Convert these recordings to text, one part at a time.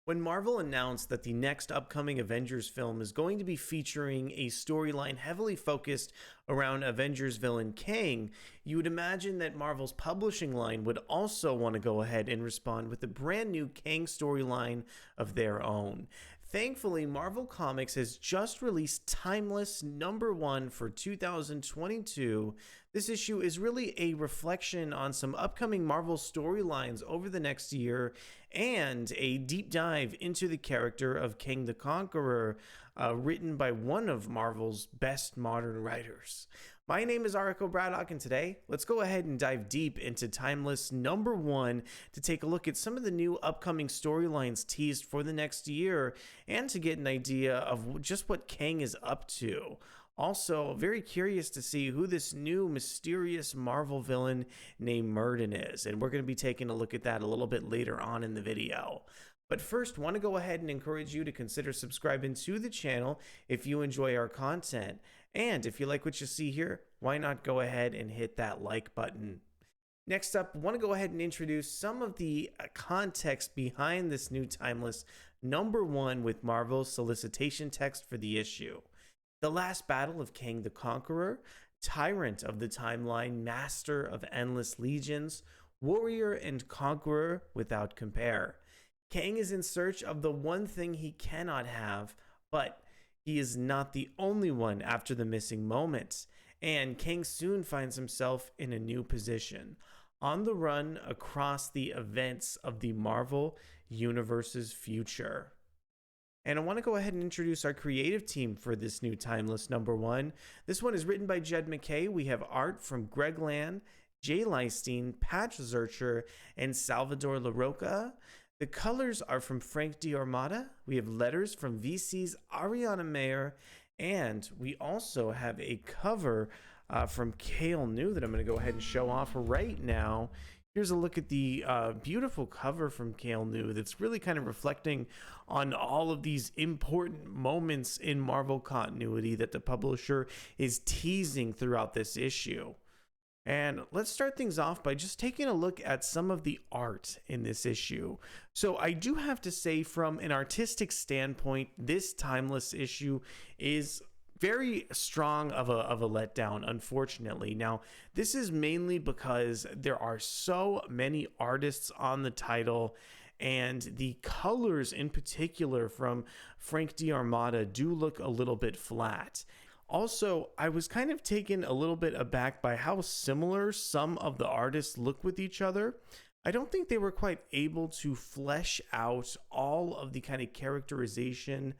When Marvel announced that the next upcoming Avengers film is going to be featuring a storyline heavily focused around Avengers villain Kang, you would imagine that Marvel's publishing line would also want to go ahead and respond with a brand new Kang storyline of their own. Thankfully, Marvel Comics has just released Timeless #1 for 2022. This issue is really a reflection on some upcoming Marvel storylines over the next year and a deep dive into the character of Kang the Conqueror, written by one of Marvel's best modern writers. My name is Arico Braddock, and today, let's go ahead and dive deep into Timeless #1 to take a look at some of the new upcoming storylines teased for the next year and to get an idea of just what Kang is up to. Also, very curious to see who this new mysterious Marvel villain named Myrddin is, and we're going to be taking a look at that a little bit later on in the video. But first, want to go ahead and encourage you to consider subscribing to the channel if you enjoy our content. And if you like what you see here, why not go ahead and hit that like button? Next up, I want to go ahead and introduce some of the context behind this new Timeless #1 with Marvel's solicitation text for the issue. The last battle of Kang the Conqueror, tyrant of the timeline, master of endless legions, warrior and conqueror without compare. Kang is in search of the one thing he cannot have, but he is not the only one after the missing moments, and Kang soon finds himself in a new position, on the run across the events of the Marvel Universe's future. And I want to go ahead and introduce our creative team for this new Timeless #1. This one is written by Jed MacKay. We have art from Greg Land, Jay Leisten, Zircher and Salvador Larroca. The colors are from Frank D'Armata. We have letters from VC's Ariana Maher, and we also have a cover from Kael Ngu that I'm going to go ahead and show off right now. Here's a look at the beautiful cover from Kael Ngu that's really kind of reflecting on all of these important moments in Marvel continuity that the publisher is teasing throughout this issue. And let's start things off by just taking a look at some of the art in this issue. So I do have to say, from an artistic standpoint, this Timeless issue is very strong of a letdown, unfortunately. Now, this is mainly because there are so many artists on the title, and the colors in particular from Frank D'Armata do look a little bit flat. Also, I was kind of taken a little bit aback by how similar some of the artists look with each other. I don't think they were quite able to flesh out all of the kind of characterization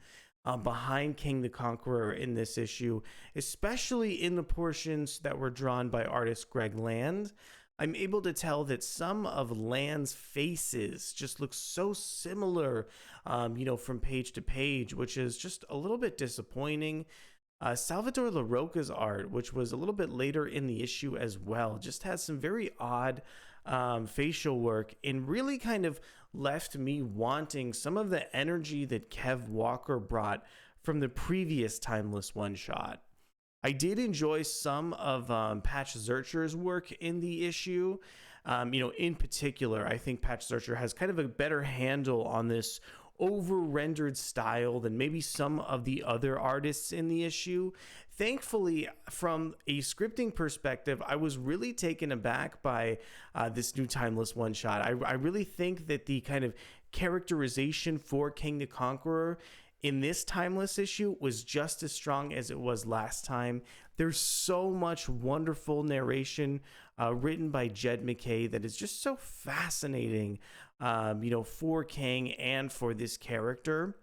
behind Kang the Conqueror in this issue, especially in the portions that were drawn by artist Greg Land. I'm able to tell that some of Land's faces just look so similar, from page to page, which is just a little bit disappointing. Salvador Larroca's art, which was a little bit later in the issue as well, just has some very odd facial work and really kind of left me wanting some of the energy that Kev Walker brought from the previous Timeless one-shot. I did enjoy some of Zircher's work in the issue. In particular, I think Zircher has kind of a better handle on this over-rendered style than maybe some of the other artists in the issue. Thankfully, from a scripting perspective, I was really taken aback by this new Timeless one-shot. I really think that the kind of characterization for Kang the Conqueror in this Timeless issue was just as strong as it was last time. There's so much wonderful narration written by Jed MacKay that is just so fascinating, for Kang and for this character.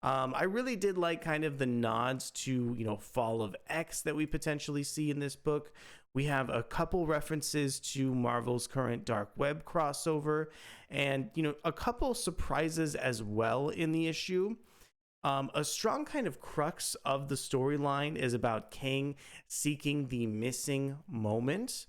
I really did like kind of the nods to, Fall of X that we potentially see in this book. We have a couple references to Marvel's current Dark Web crossover and, a couple surprises as well in the issue. A strong kind of crux of the storyline is about Kang seeking the missing moment.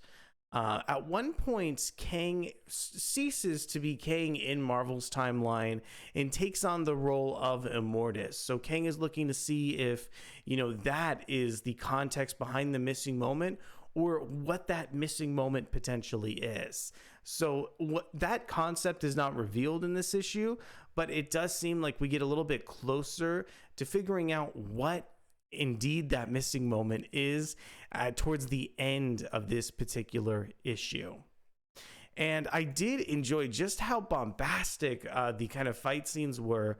At one point, Kang ceases to be Kang in Marvel's timeline and takes on the role of immortus. So Kang is looking to see if, that is the context behind the missing moment, or what that missing moment potentially is. So what that concept is not revealed in this issue, but it does seem like we get a little bit closer to figuring out what indeed that missing moment is towards the end of this particular issue. And I did enjoy just how bombastic the kind of fight scenes were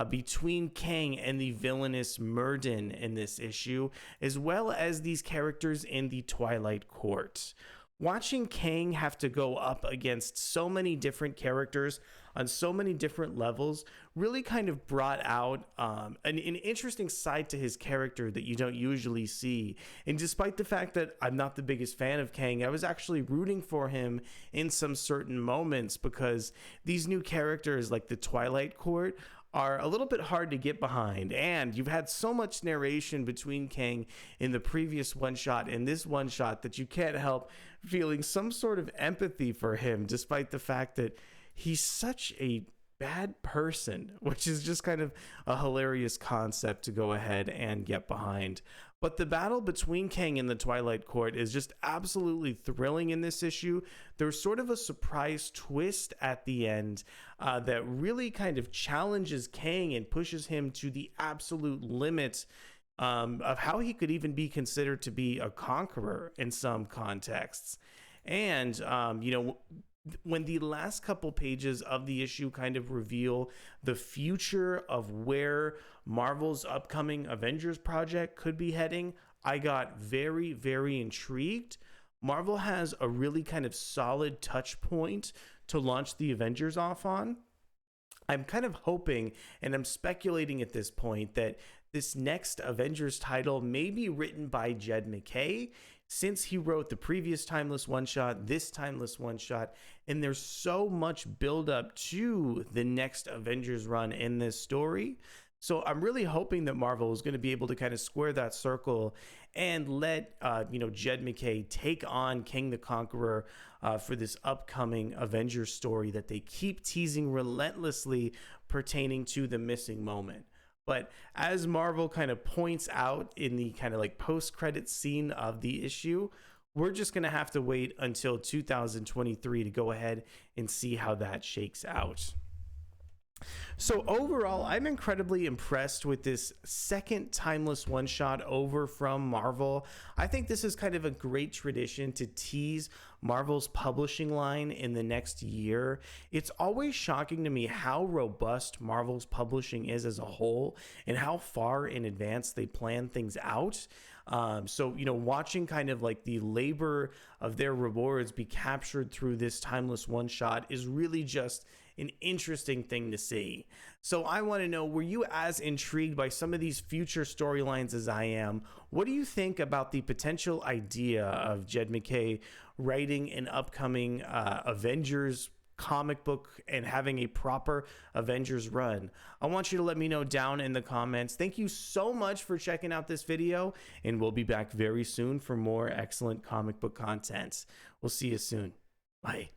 between Kang and the villainous Myrddin in this issue, as well as these characters in the Twilight Court. Watching Kang have to go up against so many different characters on so many different levels really kind of brought out an interesting side to his character that you don't usually see. And despite the fact that I'm not the biggest fan of Kang, I was actually rooting for him in some certain moments, because these new characters like the Twilight Court are a little bit hard to get behind, and you've had so much narration between Kang in the previous one-shot and this one-shot that you can't help feeling some sort of empathy for him, despite the fact that he's such a bad person, which is just kind of a hilarious concept to go ahead and get behind. But the battle between Kang and the Twilight Court is just absolutely thrilling in this issue. There's sort of a surprise twist at the end that really kind of challenges Kang and pushes him to the absolute limit of how he could even be considered to be a conqueror in some contexts. And, when the last couple pages of the issue kind of reveal the future of where Marvel's upcoming Avengers project could be heading, I got very, very intrigued. Marvel has a really kind of solid touch point to launch the Avengers off on. I'm kind of hoping, and I'm speculating at this point, that this next Avengers title may be written by Jed MacKay, since he wrote the previous Timeless one-shot, this Timeless one-shot, and there's so much buildup to the next Avengers run in this story. So I'm really hoping that Marvel is going to be able to kind of square that circle and let Jed MacKay take on Kang the Conqueror for this upcoming Avengers story that they keep teasing relentlessly pertaining to the missing moment. But as Marvel kind of points out in the kind of like post-credit scene of the issue, we're just going to have to wait until 2023 to go ahead and see how that shakes out. So overall, I'm incredibly impressed with this second Timeless one-shot over from Marvel. I think this is kind of a great tradition to tease Marvel's publishing line in the next year. It's always shocking to me how robust Marvel's publishing is as a whole and how far in advance they plan things out. So watching kind of like the labor of their rewards be captured through this Timeless one-shot is really just an interesting thing to see. So I want to know, were you as intrigued by some of these future storylines as I am? What do you think about the potential idea of Jed MacKay writing an upcoming Avengers comic book and having a proper Avengers run? I want you to let me know down in the comments. Thank you so much for checking out this video, and we'll be back very soon for more excellent comic book content. We'll see you soon. Bye.